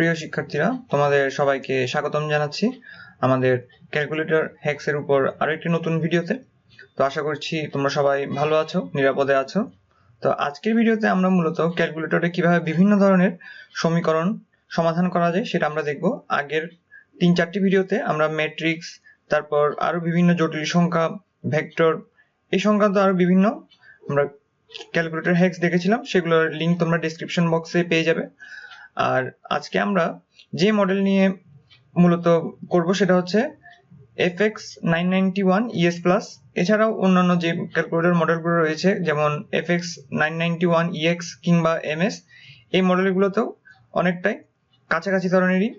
প্রিয় শিক্ষার্থীরা, তোমাদের সবাইকে স্বাগতম জানাচ্ছি আমাদের ক্যালকুলেটর হ্যাক্সের উপর আরো একটি নতুন ভিডিওতে। তো আশা করছি তোমরা সবাই ভালো আছো, নিরাপদে আছো। তো আজকের ভিডিওতে আমরা মূলত ক্যালকুলেটরে কিভাবে বিভিন্ন ধরনের সমীকরণ সমাধান করা যায় সেটা আমরা দেখব। আগের 3-4টি ভিডিওতে আমরা ম্যাট্রিক্স, তারপর আরো বিভিন্ন জটিল সংখ্যা, ভেক্টর, এই সংক্রান্ত আরো বিভিন্ন আমরা ক্যালকুলেটর হ্যাক্স দেখেছিলাম, সেগুলোর লিঙ্ক তোমরা ডেসক্রিপশন বক্সে পেয়ে যাবে। আর আজকে আমরা যে মডেল নিয়ে মূলত করব সেটা হচ্ছে FX991 ES প্লাস। এছাড়াও অন্যান্য যে ক্যালকুলেটর মডেলগুলো রয়েছে যেমন FX991 EX কিংবা MS, এই মডেলগুলোতেও অনেকটাই কাছাকাছি ধরনেরই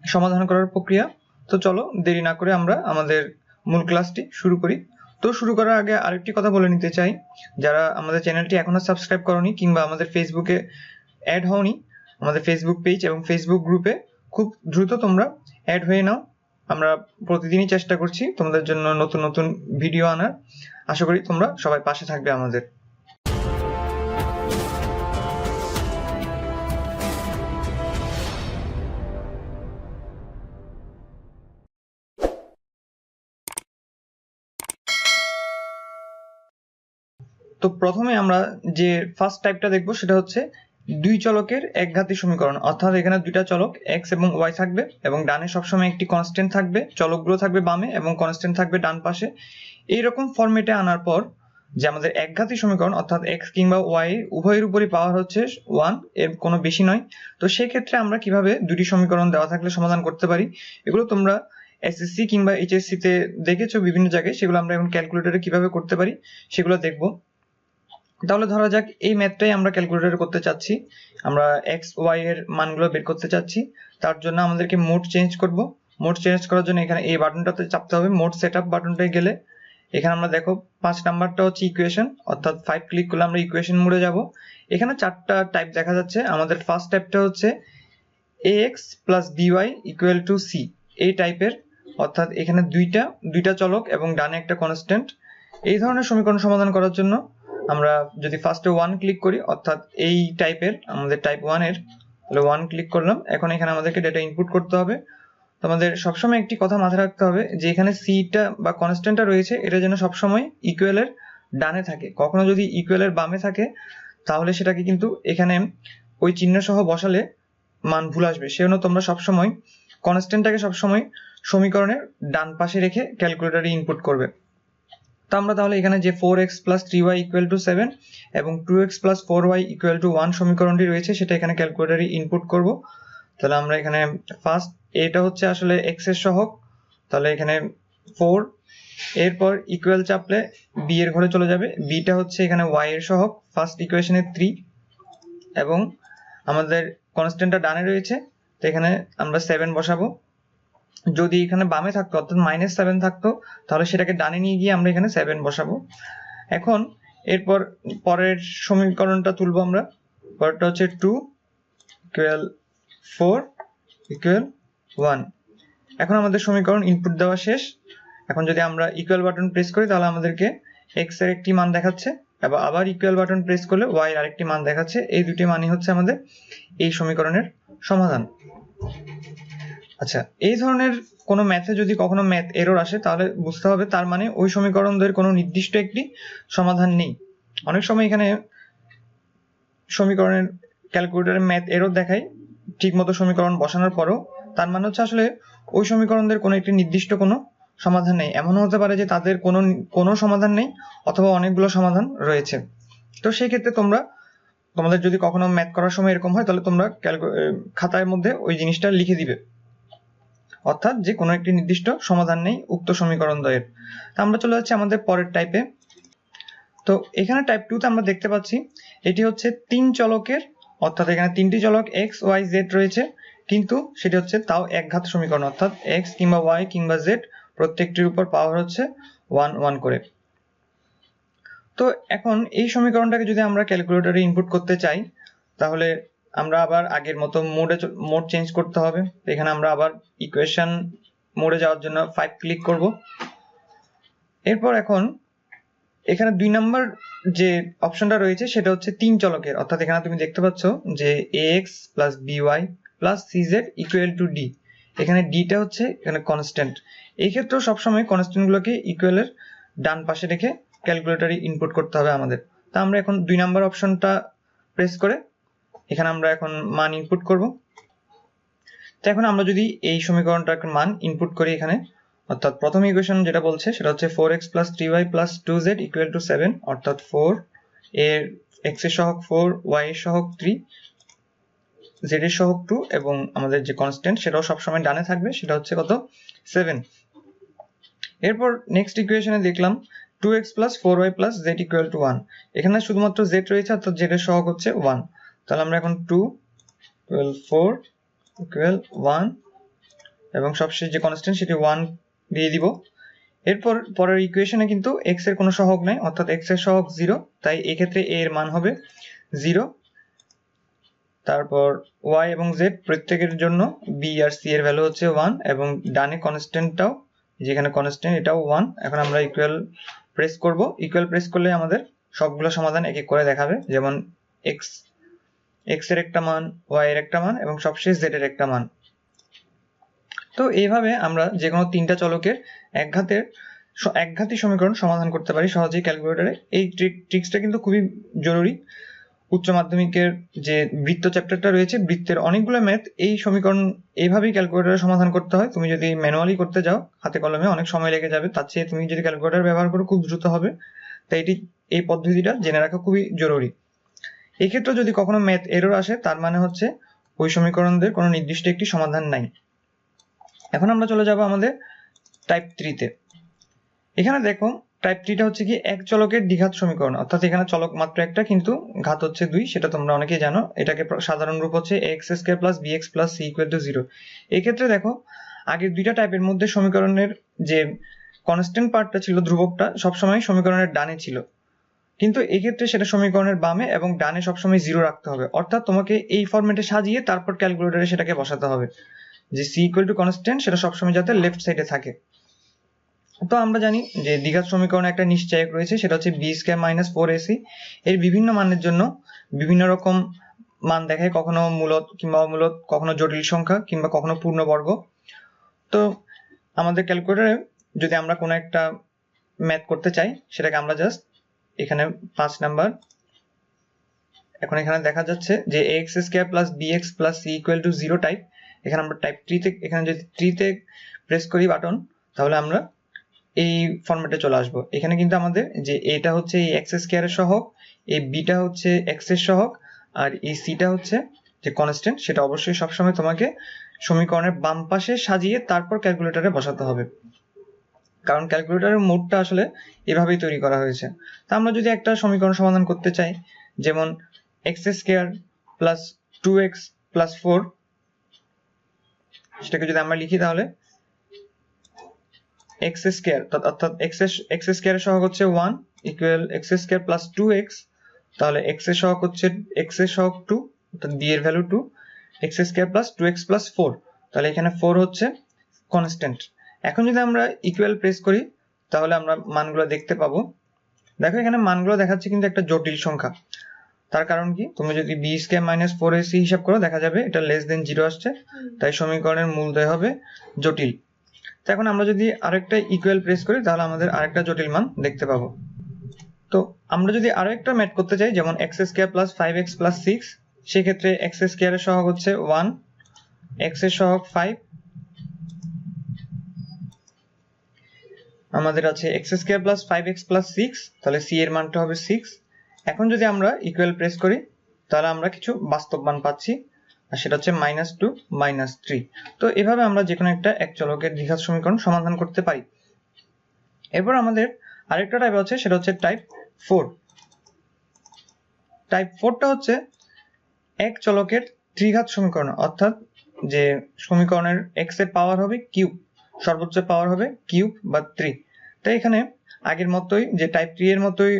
সমাধান করার প্রক্রিয়া। তো চলো দেরি না করে আমরা আমাদের মূল ক্লাসটি শুরু করি। তো শুরু করার আগে আরেকটি কথা বলে নিতে চাই, যারা আমাদের চ্যানেলটি এখনো সাবস্ক্রাইব করোনি কিংবা আমাদের ফেসবুকে অ্যাড হওনি, আমাদের ফেসবুক পেজ এবং ফেসবুক গ্রুপে খুব দ্রুত তোমরা অ্যাড হয়ে নাও। আমরা প্রতিদিনই চেষ্টা করছি তোমাদের জন্য নতুন নতুন ভিডিও আনার। আশা করি তোমরা সবাই পাশে থাকবে আমাদের। তো প্রথমে আমরা যে ফার্স্ট টাইপটা দেখবো সেটা হচ্ছে দুই চলকের একঘাতী সমীকরণ। অর্থাৎ এখানে দুইটা চলক এক্স এবং ওয়াই থাকবে এবং ডানে সবসময় একটি কনস্ট্যান্ট থাকবে, চলকগুলো থাকবে বামে এবং কনস্ট্যান্ট থাকবে ডান পাশে। এইরকম ফরম্যাটে আনার পর যে আমাদের একঘাতী সমীকরণ, অর্থাৎ এক্স কিংবা ওয়াই উভয়ের উপরই পাওয়ার হচ্ছে 1, এর কোনো বেশি নয়। তো সেক্ষেত্রে আমরা কিভাবে দুটি সমীকরণ দেওয়া থাকলে সমাধান করতে পারি, এগুলো তোমরা এসএসসি কিংবা এইচএসসি তে দেখেছো বিভিন্ন জায়গায়, সেগুলো আমরা এখন ক্যালকুলেটরে কিভাবে করতে পারি সেগুলো দেখবো। তাহলে ধরা যাক এই ম্যাথটাই আমরা ক্যালকুলেটরে করতে চাচ্ছি, আমরা এক্স ওয়াই এর মানগুলো বের করতে চাচ্ছি। তার জন্য আমাদেরকে মোড চেঞ্জ করব। মোড চেঞ্জ করার জন্য এখানে এই বাটনটাতে চাপতে হবে, মোড সেটআপ বাটনটায় গেলে এখানে আমরা দেখো 5 নাম্বারটা হচ্ছে ইকুয়েশন, অর্থাৎ 5 ক্লিক করলে আমরা ইকুয়েশন মোডে যাব। এখানে 4টা টাইপ দেখা যাচ্ছে। আমাদের ফার্স্ট টাইপটা হচ্ছে ax plus by equal to c, এই টাইপের, অর্থাৎ এখানে দুইটা চলক এবং ডানে একটা কনস্ট্যান্ট। এই ধরনের সমীকরণ সমাধান করার জন্য আমরা যদি ফার্স্টে 1 ক্লিক করি, অর্থাৎ এই টাইপের আমাদের টাইপ 1 এর, তাহলে 1 ক্লিক করলাম। এখন এখানে আমাদেরকে ডেটা ইনপুট করতে হবে। তোমাদের সবসময় একটি কথা মাথায় রাখতে হবে যে এখানে সিটা বা কনস্ট্যান্টটা রয়েছে, এটা যেন সবসময় ইকুয়ালের ডানে থাকে। কখনো যদি ইকুয়ালের বামে থাকে তাহলে সেটাকে কিন্তু এখানে ওই চিহ্ন সহ বসালে মান ভুল আসবে। সেজন্য তোমরা সবসময় কনস্ট্যান্টটাকে সবসময় সমীকরণের ডান পাশে রেখে ক্যালকুলেটরে ইনপুট করবে। তো আমরা তাহলে এখানে যে 4x plus 3y equal to 7 এবং 2x plus 4y equal to 1 সমীকরণটি রয়েছে সেটা এখানে ক্যালকুলেটরে ইনপুট করব। তাহলে আমরা এখানে ফার্স্ট এটা হচ্ছে আসলে x এর সহগ, তাহলে এখানে 4, এরপর ইকুয়াল চাপলে b এর ঘরে চলে যাবে, b টা হচ্ছে এখানে y এর সহগ ফার্স্ট ইকুয়েশনে 3 এবং আমাদের কনস্ট্যান্টটা ডানে রয়েছে, তো এখানে আমরা 7 বসাবো। যদি এখানে বামে থাকতো অর্থাৎ -7 থাকতো তাহলে সেটাকে ডানে নিয়ে গিয়ে আমরা এখানে 7 বসাবো। এখন এরপর পরের সমীকরণটা তুলবো আমরা। পরেরটা হচ্ছে 2 ইকুয়াল 4 ইকুয়াল 1। এখন আমাদের সমীকরণ ইনপুট দেওয়া শেষ। এখন যদি আমরা ইকুয়াল বাটন প্রেস করি তাহলে আমাদেরকে x এর একটি মান দেখাচ্ছে এবং আবার ইকুয়াল বাটন প্রেস করলে y এর আরেকটি মান দেখাচ্ছে। এই দুটি মানই হচ্ছে আমাদের এই সমীকরণের সমাধান। আচ্ছা, এই ধরনের কোনো ম্যাথে যদি কখনো ম্যাথ এরর আসে তাহলে বুঝতে হবে তার মানে ওই সমীকরণদের কোনো নির্দিষ্ট একটি সমাধান নেই। অনেক সময় এখানে সমীকরণের ক্যালকুলেটরে ম্যাথ এরর দেখায় ঠিকমতো সমীকরণ বসানোর পরও, তার মানে হচ্ছে আসলে ওই সমীকরণদের কোনো একটি নির্দিষ্ট কোনো সমাধান নেই। এমনও হতে পারে যে তাদের কোনো সমাধান নেই অথবা অনেকগুলো সমাধান রয়েছে। তো সেই ক্ষেত্রে তোমাদের যদি কখনো ম্যাথ করার সময় এরকম হয় তাহলে তোমরা খাতার মধ্যে ওই জিনিসটা লিখে দিবে, অর্থাৎ যে কোনো একটি নির্দিষ্ট সমাধান নেই উক্ত সমীকরণ দ্বয়ের। আমরা চলে যাচ্ছি আমাদের পরের টাইপে। তো এখানে টাইপ 2 তে আমরা দেখতে পাচ্ছি এটি হচ্ছে 3 চলকের, অর্থাৎ এখানে 3টি চলক x y z রয়েছে, কিন্তু সেটি হচ্ছে তাও একঘাত সমীকরণ, অর্থাৎ x কিংবা y কিংবা z প্রত্যেকটির উপর পাওয়ার হচ্ছে 1 1 করে। তো এখন এই সমীকরণটাকে যদি আমরা ক্যালকুলেটরে ইনপুট করতে চাই তাহলে আমরা আবার আগের মতো মোড চেঞ্জ করতে হবে। এখানে আমরা আবার ইকুয়েশন মোডে যাওয়ার জন্য 5 ক্লিক করব। এরপর এখন এখানে 2 নাম্বার যে অপশনটা রয়েছে সেটা হচ্ছে 3 চলকের, অর্থাৎ এখানে তুমি দেখতে পাচ্ছ যে ax plus by plus CZ equal to D. এখানে ডিটা হচ্ছে এখানে কনস্ট্যান্ট। এই ক্ষেত্রেও সবসময় কনস্ট্যান্টগুলোকে ইকুয়ালের ডান পাশে রেখে ক্যালকুলেটরে ইনপুট করতে হবে আমাদের। তা আমরা এখন 2 নাম্বার অপশনটা প্রেস করে এখানে আমরা এখন মান ইনপুট করব। তো এখন আমরা যদি এই সমীকরণটার মান ইনপুট করি এখানে, অর্থাৎ প্রথম ইকুয়েশন যেটা বলছে সেটা হচ্ছে 4x + 3y + 2z = 7, অর্থাৎ 4 এর x এর সহগ 4, y এর সহগ 3, z এর সহগ 2 এবং আমাদের যে কনস্ট্যান্ট সেটাও সবসময় ডানে থাকবে, সেটা হচ্ছে কত 7। এরপর নেক্সট ইকুয়েশনে দেখলাম 2x + 4y + z = 1। এখানে শুধুমাত্র z রয়েছে, অর্থাৎ z এর সহগ হচ্ছে 1। তাহলে আমরা এখন 2 4 = 1 এবং সবশেষ যে কনস্ট্যান্ট সেটি 1 দিয়ে দিব। এরপর পরের ইকুয়েশনে কিন্তু x এর কোনো সহগ নাই, অর্থাৎ x এর সহগ 0, তাই এই ক্ষেত্রে a এর মান হবে 0। তারপর y এবং z প্রত্যেকের জন্য b আর c এর ভ্যালু হচ্ছে 1 এবং ডানে কনস্ট্যান্টটাও, যেখানে কনস্ট্যান্ট এটাও 1। এখন আমরা ইকুয়াল প্রেস করব। ইকুয়াল প্রেস করলে আমাদের সবগুলো সমাধান এক এক করে দেখাবে, যেমন x এর একটা মান, y এর একটা মান এবং সবশেষ z এর একটা মান। তো এইভাবে আমরা যে কোনো তিনটা চলকের একঘাতি সমীকরণ সমাধান করতে পারি সহজেই ক্যালকুলেটরে। এই ট্রিক্সটা কিন্তু খুবই জরুরি। উচ্চ মাধ্যমিকের যে বৃত্ত চ্যাপ্টারটা রয়েছে, বৃত্তের অনেকগুলো ম্যাথ এই সমীকরণ এইভাবেই ক্যালকুলেটরে সমাধান করতে হয়। তুমি যদি ম্যানুয়ালি করতে যাও হাতে কলমে অনেক সময় লেগে যাবে, তার চেয়ে তুমি যদি ক্যালকুলেটর ব্যবহার করো খুব দ্রুত হবে। তাই এই পদ্ধতিটা জেনে রাখা খুবই জরুরি। এই ক্ষেত্রে যদি কখনো ম্যাথ এরর আসে, তার মানে হচ্ছে ওই সমীকরণদের কোনো নির্দিষ্ট একটি সমাধান নাই। এখন আমরা চলে যাব আমাদের টাইপ 3 তে। এখানে দেখো টাইপ 3টা হচ্ছে কি এক চলকের দ্বিঘাত সমীকরণ, অর্থাৎ এখানে চলক মাত্র একটা কিন্তু ঘাত হচ্ছে 2, সেটা তোমরা অনেকেই জানো। এটাকে সাধারণ রূপ হচ্ছে ax² + bx + c = 0। এই ক্ষেত্রে দেখো আগের দুইটা টাইপের মধ্যে সমীকরণের যে কনস্ট্যান্ট পার্টটা ছিল, ধ্রুবকটা সবসময় সমীকরণের ডানে ছিল, কিন্তু এই ক্ষেত্রে সেটা সমীকরণের বামে এবং ডানে সবসময় 0 রাখতে হবে। অর্থাৎ তোমাকে এই ফরম্যাটে সাজিয়ে তারপর ক্যালকুলেটরে সেটাকে বসাতে হবে যে c = কনস্ট্যান্ট সেটা সবসময় যাতে লেফট সাইডে থাকে। তো আমরা জানি যে দ্বিঘাত সমীকরণে একটা নিশ্চায়ক রয়েছে, সেটা হচ্ছে b² - 4ac। এর বিভিন্ন মানের জন্য বিভিন্ন রকম মান দেখায়, কখনো মূলদ কিংবা অমূলদ, কখনো জটিল সংখ্যা কিংবা কখনো পূর্ণবর্গ। তো আমাদের ক্যালকুলেটরে যদি আমরা কোনো একটা ম্যাথ করতে চাই, সেটাকে আমরা জাস্ট এখানে 5 নাম্বার, এখন এখানে দেখা যাচ্ছে যে ax² + bx + c = 0 টাইপ। এখানে আমরা টাইপ 3 তে, এখানে যদি 3 তে প্রেস করি বাটন, তাহলে আমরা এই ফরম্যাটে চলে আসবো। এখানে কিন্তু আমাদের যে এটা হচ্ছে এই x² এর সহগ, এই bটা হচ্ছে x এর সহগ, আর এই cটা হচ্ছে যে কনস্ট্যান্ট, সেটা অবশ্যই সবসময় তোমাকে সমীকরণের বাম পাশে সাজিয়ে তারপর ক্যালকুলেটরে বসাতে হবে, কারণ ক্যালকুলেটরের মোডটা আসলে এভাবেই তৈরি করা হয়েছে। তা আমরা যদি একটা সমীকরণ সমাধান করতে চাই, যেমন x² + 2x + 4, সেটাকে যদি আমরা লিখি তাহলে x² অর্থাৎ x² এর সহগ হচ্ছে 1 = x² + 2x, তাহলে x এর সহগ হচ্ছে x এর সহগ 2, অর্থাৎ b এর ভ্যালু 2, x² + 2x + 4, তাহলে এখানে 4 হচ্ছে কনস্ট্যান্ট। এখন যদি আমরা ইকুয়াল প্রেস করি তাহলে আমরা মানগুলো দেখতে পাবো। দেখো এখানে মানগুলো দেখাচ্ছে কিন্তু একটা জটিল সংখ্যা। তার কারণ কি, তুমি যদি b² - 4ac হিসাব করো দেখা যাবে এটা <0 আসছে, তাই সমীকরণের মূলদ্বয় হবে জটিল। তো এখন আমরা যদি আরেকটা ইকুয়াল প্রেস করি তাহলে আমাদের আরেকটা জটিল মান দেখতে পাবো। তো আমরা যদি আরো একটা ম্যাথ করতে চাই, যেমন x² + 5x + 6, সেই ক্ষেত্রে x² এর সহগ হচ্ছে 1, x এর সহগ 5, আমাদের আছে x² + 5x + 6, তাহলে c এর মানটা হবে 6। এখন যদি আমরা ইকুয়াল প্রেস করি তাহলে আমরা কিছু বাস্তব মান পাচ্ছি, আর সেটা হচ্ছে -2 -3। তো এভাবে আমরা যে কোনো একটা এক চলকের দ্বিঘাত সমীকরণ সমাধান করতে পারি। এরপর আমাদের আরেকটা টাইপ আছে, সেটা হচ্ছে টাইপ 4। টাইপ 4টা হচ্ছে এক চলকের ত্রিঘাত সমীকরণ, অর্থাৎ যে সমীকরণের x এর পাওয়ার হবে কিউব, সর্বোচ্চ পাওয়ার হবে কিউব বা 3। তাই এখানে আগের মতোই, যে টাইপ 3 এর মতোই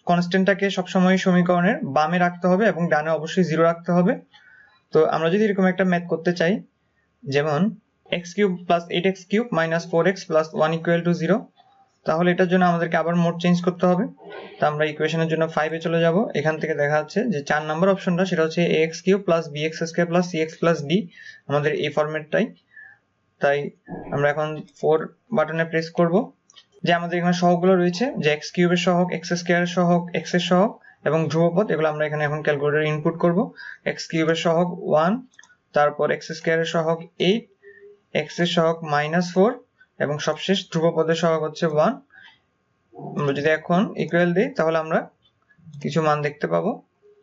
কনস্ট্যান্টটাকে সবসময় সমীকরণের বামে রাখতে হবে এবং ডানে অবশ্যই 0 রাখতে হবে। তো আমরা যদি এরকম একটা ম্যাথ করতে চাই, যেমন x³ + 8x³ - 4x + 1 = 0, তাহলে এটার জন্য আমাদেরকে আবার মোড চেঞ্জ করতে হবে। তো আমরা ইকুয়েশনের জন্য 5 এ চলে যাব। এখান থেকে দেখা যাচ্ছে যে 4 নম্বর অপশনটা সেটা হচ্ছে ax³ + bx² + cx + d, আমাদের এই ফরম্যাটটাই। তাই আমরা এখন 4 বাটনে প্রেস করব। যে আমাদের এখানে সহগগুলো রয়েছে, যে x³ এর সহগ, x² এর সহগ, x এর সহগ এবং ধ্রুবপদ, এগুলো আমরা এখানে এখন ক্যালকুলেটরে ইনপুট করব। x³ এর সহগ 1, তারপর x² এর সহগ 8, x এর সহগ -4 এবং সবশেষ ধ্রুবপদের সহগ হচ্ছে 1। আমরা যদি এখন ইকুয়াল দেই তাহলে আমরা কিছু মান দেখতে পাবো।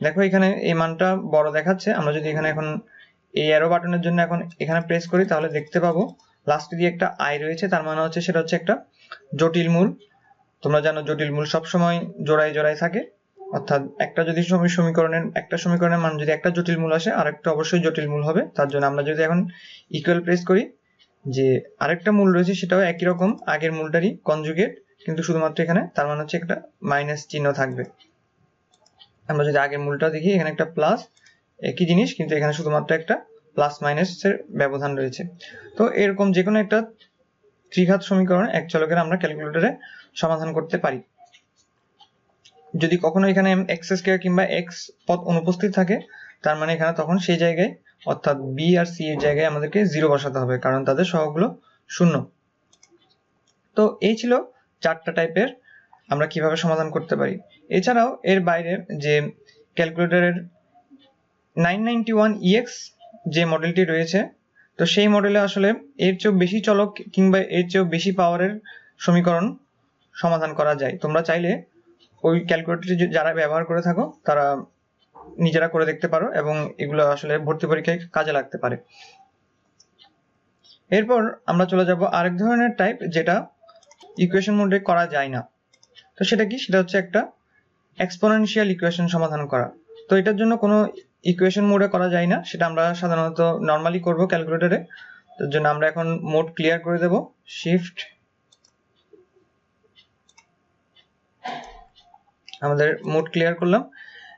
দেখো এখানে এই মানটা বড় দেখাচ্ছে। আমরা যদি এখানে এখন এই অ্যারো বাটনের জন্য এখন এখানে প্রেস করি তাহলে দেখতে পাবো লাস্টে দিয়ে একটা i রয়েছে, তার মানে হচ্ছে সেটা হচ্ছে একটা জটিল মূল। তোমরা জানো জটিল মূল সবসময় জোড়ায় জোড়ায় থাকে, অর্থাৎ একটা যদি সমীকরণের মান যদি একটা জটিল মূল আসে আরেকটা অবশ্যই জটিল মূল হবে। তার জন্য আমরা যদি এখন ইকুয়াল প্রেস করি, যে আরেকটা মূল রয়েছে সেটাও একই রকম আগের মূলটারই কনজুগেট, কিন্তু শুধুমাত্র এখানে তার মানে হচ্ছে একটা মাইনাস চিহ্ন থাকবে। আমরা যদি আগের মূলটা দেখি, এখানে একটা প্লাস, একই জিনিস কিন্তু এখানে শুধুমাত্র একটা প্লাস মাইনাসের ব্যবধান রয়েছে। তো এরকম যে কোনো একটা ত্রিঘাত সমীকরণ এক চলকের আমরা ক্যালকুলেটরে সমাধান করতে পারি। যদি কখনো এখানে x² কিংবা x পদ অনুপস্থিত থাকে তার মানে এখানে তখন সেই জায়গায় অর্থাৎ b আর c এর জায়গায় আমাদেরকে 0 বসাতে হবে, কারণ তাদের সহগগুলো 0। তো এই ছিল 4টা টাইপের আমরা কিভাবে সমাধান করতে পারি। এছাড়াও এর বাইরে যে ক্যালকুলেটরের 991EX যে মডেলটি রয়েছে, তো সেই মডেলে আসলে এর চেয়েও বেশি চলক কিংবা এর চেয়েও বেশি পাওয়ারের সমীকরণ সমাধান করা যায়। তোমরা চাইলে ওই ক্যালকুলেটরটি যারা ব্যবহার করে থাকো তারা নিজেরা করে দেখতে পারো এবং এগুলো আসলে ভর্তি পরীক্ষায় কাজে লাগতে পারে। এরপর আমরা চলে যাব আরেক ধরনের টাইপ যেটা ইকুয়েশন মোডে করা যায় না। তো সেটা কি? সেটা হচ্ছে একটা এক্সপোনেনশিয়াল ইকুয়েশন সমাধান করা। তো এটার জন্য কোনো ইকুয়েশন মোডে করা যায় না, সেটা আমরা সাধারণত নরমালি করব ক্যালকুলেটরে। তার জন্য আমরা এখন মোড ক্লিয়ার করে দেব, শিফট, আমাদের মোড ক্লিয়ার করলাম।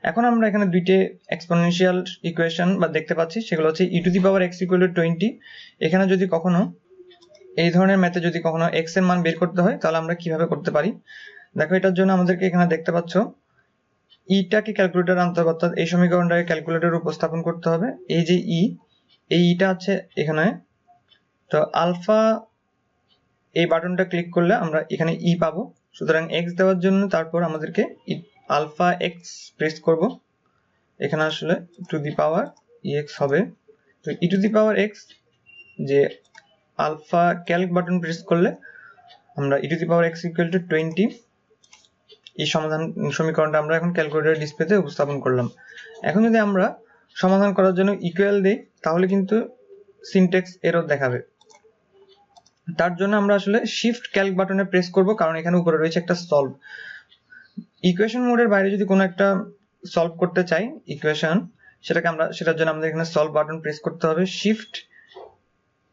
এখন আমরা এখানে দুইটি এক্সপোনেনশিয়াল ইকুয়েশন বা দেখতে পাচ্ছি, সেগুলো হচ্ছে e⁻x = 20। এখানে যদি কখনো এই ধরনের ম্যাথে যদি কখনো x এর মান বের করতে হয় তাহলে আমরা কিভাবে করতে পারি। দেখো এটার জন্য আমাদেরকে এখানে দেখতে পাচ্ছ ইটাকে ক্যালকুলেটর আনতে হবে, অর্থাৎ এই সমীকরণটাকে ক্যালকুলেটরে উপস্থাপন করতে হবে। এই যে এই ইটা আছে এখানে, তো আলফা এই বাটনটা ক্লিক করলে আমরা এখানে ই পাবো। সুতরাং x দেওয়ার জন্য তারপর আমাদেরকে আলফা x প্রেস করব। এখানে আসলে e⁻x হবে। তো e⁻x যে আলফা ক্যালক বাটন প্রেস করলে আমরা e⁻x = 20 এই সমীকরণটা আমরা এখন ক্যালকুলেটর ডিসপ্লেতে উপস্থাপন করলাম। এখন যদি আমরা সমাধান করার জন্য ইকুয়াল দেই তাহলে কিন্তু সিনট্যাক্স এরর দেখাবে। তার জন্য আমরা আসলে শিফট ক্যালক বাটনে প্রেস করব, কারণ এখানে উপরে রয়েছে একটা সলভ। ইকুয়েশন মোডের বাইরে যদি কোনো একটা সলভ করতে চাই ইকুয়েশন, সেটার জন্য আমাদের এখানে সলভ বাটন প্রেস করতে হবে। শিফট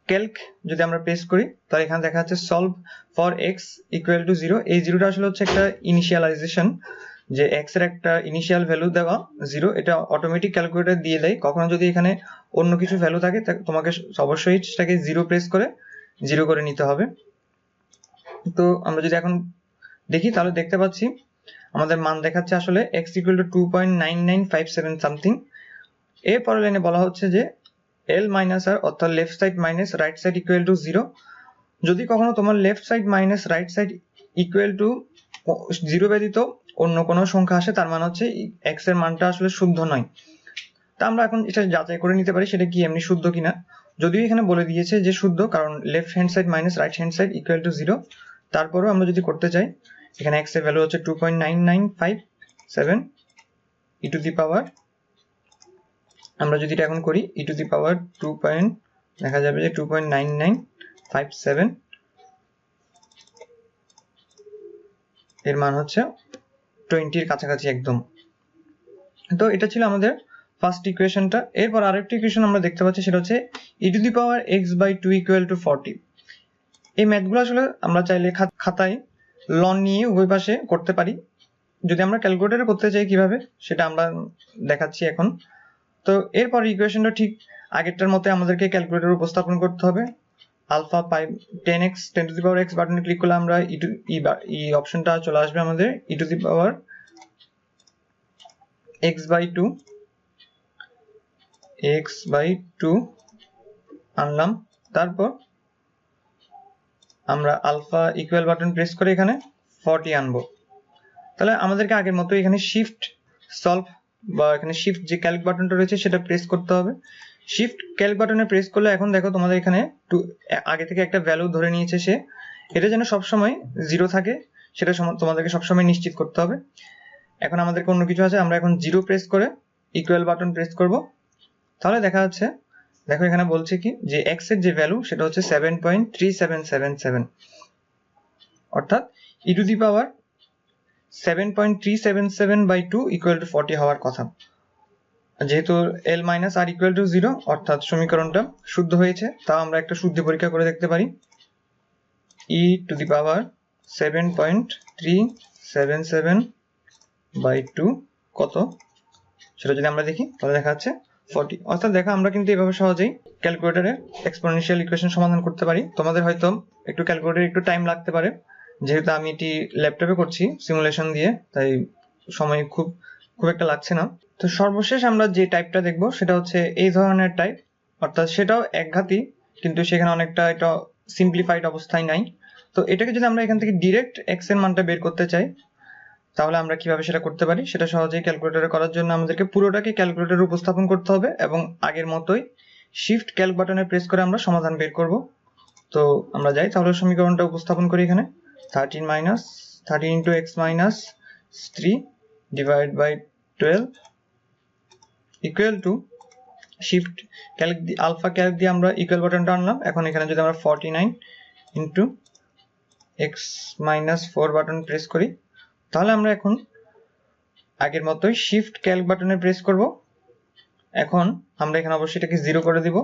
ক্যালক যদি আমরা প্রেস করি তাহলে এখানে দেখা যাচ্ছে সলভ ফর x = 0। এই 0টা আসলে হচ্ছে একটা ইনিশিয়ালাইজেশন, যে x এর একটা ইনিশিয়াল ভ্যালু দেওয়া 0, এটা অটোমেটিক ক্যালকুলেটর দিয়ে দেয়। কখনো যদি এখানে অন্য কিছু ভ্যালু থাকে তোমাকে অবশ্যই সেটাকে 0 প্রেস করে 0 করে নিতে হবে। তো আমরা যদি এখন দেখি তাহলে দেখতে পাচ্ছি আমাদের মান দেখাচ্ছে আসলে x = 2.9957 সামথিং। এরপরের লাইনে বলা হচ্ছে যে L - R অর্থাৎ left side minus right side = 0। যদি কখনো তোমার left side minus right side = 0 ব্যতীত অন্য কোনো সংখ্যা আসে তার মানে হচ্ছে x এর মানটা আসলে শুদ্ধ নয়। তা আমরা এখন এটা যাচাই করে নিতে পারি সেটা কি এমনি শুদ্ধ কিনা। যদিও এখানে বলে দিয়েছে যে শুদ্ধ, কারণ left hand side minus right hand side = 0, তারপরেও আমরা যদি করতে চাই এখানে x এর ভ্যালু হচ্ছে 2.9957 e⁻, আমরা যদি এটা এখন করি e⁻2. দেখা যাবে যে 2.9957 এর মান হচ্ছে 20 এর কাছাকাছি একদম। তো এটা ছিল আমাদের ফার্স্ট ইকুয়েশনটা। এরপর আরেকটা ইকুয়েশন আমরা দেখতে পাচ্ছি সেটা হচ্ছে e⁻x/2 = 40। এই ম্যাথগুলো আসলে আমরা চাইলে খাতায় লন নিয়ে উভয় পাশে করতে পারি। যদি আমরা ক্যালকুলেটরে করতে চাই কিভাবে সেটা আমরা দেখাচ্ছি এখন। তো এরপর ইকুয়েশনটা ঠিক আগেরটার মতো আমাদেরকে ক্যালকুলেটরে উপস্থাপন করতে হবে। Alpha 10x 10 to the power x বাটনে ক্লিক করলে আমরা ই অপশনটা চলে আসবে আমাদের e two the power x/2 আনলাম। তারপর আমরা আলফা ইকুয়াল বাটন প্রেস করে এখানে 40 আনবো। তাহলে আমাদেরকে আগের মতো এখানে শিফট সলভ বা এখানে শিফট যে ক্যালক বাটনটা রয়েছে সেটা প্রেস করতে হবে। শিফট ক্যালক বাটনে প্রেস করলে এখন দেখো তোমাদের এখানে আগে থেকে একটা ভ্যালু ধরে নিয়েছে সে, এটা যেন সবসময় 0 থাকে সেটা তোমাদেরকে সবসময় নিশ্চিত করতে হবে। এখন আমাদেরকে অন্য কিছু আছে, আমরা এখন 0 প্রেস করে ইকুয়াল বাটন প্রেস করব। তাহলে দেখা যাচ্ছে, দেখো এখানে বলছে কি যে x এর যে ভ্যালু সেটা হচ্ছে 7.3777, অর্থাৎ e two the power 7.377/2 equal to 40 হওয়ার কথা। যেহেতু l minus r equal to 0, অর্থাৎ সমীকরণটা শুদ্ধ হয়েছে। তাও আমরা একটা শুদ্ধি পরীক্ষা করে দেখতে পারি। e টু দি পাওয়ার 7.377/2 কত সেটা যদি আমরা দেখি তাহলে দেখা যাচ্ছে 40। অর্থাৎ দেখো আমরা কিন্তু এভাবে সহজেই ক্যালকুলেটরে এক্সপোনেনশিয়াল ইকুয়েশন সমাধান করতে পারি। তোমাদের হয়তো একটু ক্যালকুলেটরে একটু টাইম লাগতে পারে, যেহেতু আমি এটি ল্যাপটপে করছি সিমুলেশন দিয়ে, তাই সময় খুব একটা লাগছে না। তো সর্বশেষ আমরা যে টাইপটা দেখব সেটা হচ্ছে এই ধরনের টাইপ, অর্থাৎ সেটাও একঘাতী কিন্তু সেখানে অনেকটা এটা সিম্পলিফাইড অবস্থায় নাই। তো এটাকে যদি আমরা এখান থেকে ডিরেক্ট x এর মানটা বের করতে চাই তাহলে আমরা কিভাবে সেটা করতে পারি, সেটা সহজেই ক্যালকুলেটরে করার জন্য আমাদেরকে পুরোটাকে ক্যালকুলেটরে উপস্থাপন করতে হবে এবং আগের মতোই শিফট ক্যালক বাটনে প্রেস করে আমরা সমাধান বের করব। তো আমরা যাই, তাহলে সমীকরণটা উপস্থাপন করি। এখানে 13 into x minus 3 divided by 12 equal to shift calc alpha calc দিয়ে আমরা ইকুয়াল বাটনটা আনলাম। এখন এখানে যদি আমরা 49 into x minus 4 button press করি তাহলে আমরা এখন আগের মতোই শিফট ক্যালক বাটনে প্রেস করব। এখন আমরা এখানে অবশ্যই এটাকে 0 করে দিব।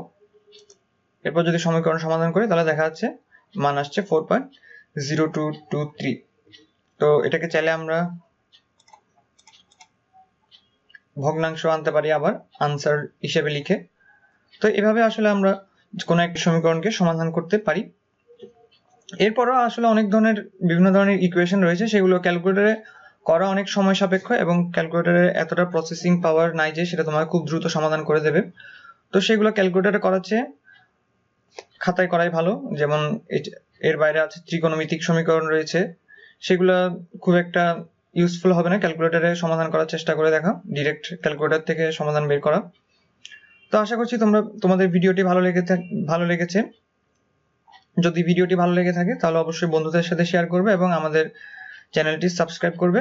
এরপর যদি সমীকরণ সমাধান করি তাহলে দেখা যাচ্ছে মান আসছে 4.0223। তো এটাকে চাইলে আমরা ভগ্নাংশ আনতে পারি আবার আনসার হিসেবে লিখে। তো এভাবে আসলে আমরা কোনো একটা সমীকরণকে সমাধান করতে পারি। এরপরও আসলে অনেক ধরনের বিভিন্ন ধরনের ইকুয়েশন রয়েছে, সেগুলো ক্যালকুলেটরে করা অনেক সময় সাপেক্ষ এবং ক্যালকুলেটরে এতটা প্রসেসিং পাওয়ার নাই যে সেটা তোমাকে খুব দ্রুত সমাধান করে দেবে। তো সেগুলো ক্যালকুলেটরে করার চেয়ে খাতায় করাই ভালো। যেমন এর বাইরে আছে ত্রিকোণমিতিক সমীকরণ রয়েছে, সেগুলো খুব একটা ইউজফুল হবে না, ক্যালকুলেটরে সমাধান করার চেষ্টা করে দেখা, ডিরেক্ট ক্যালকুলেটর থেকে সমাধান বের করা। তো আশা করছি তোমাদের ভিডিওটি ভালো লেগেছে। যদি ভিডিওটি ভালো লেগে থাকে তাহলে অবশ্যই বন্ধুদের সাথে শেয়ার করবে এবং আমাদের চ্যানেলটি সাবস্ক্রাইব করবে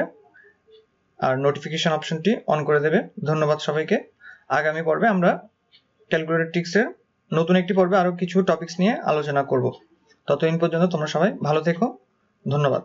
আর নোটিফিকেশন অপশনটি অন করে দেবে। ধন্যবাদ সবাইকে। আগামী পর্বে আমরা ক্যালকুলেটর ট্রিক্সের নতুন একটি পর্বে আরো কিছু টপিকস নিয়ে আলোচনা করব। ততদিন পর্যন্ত তোমরা সবাই ভালো থেকো। ধন্যবাদ।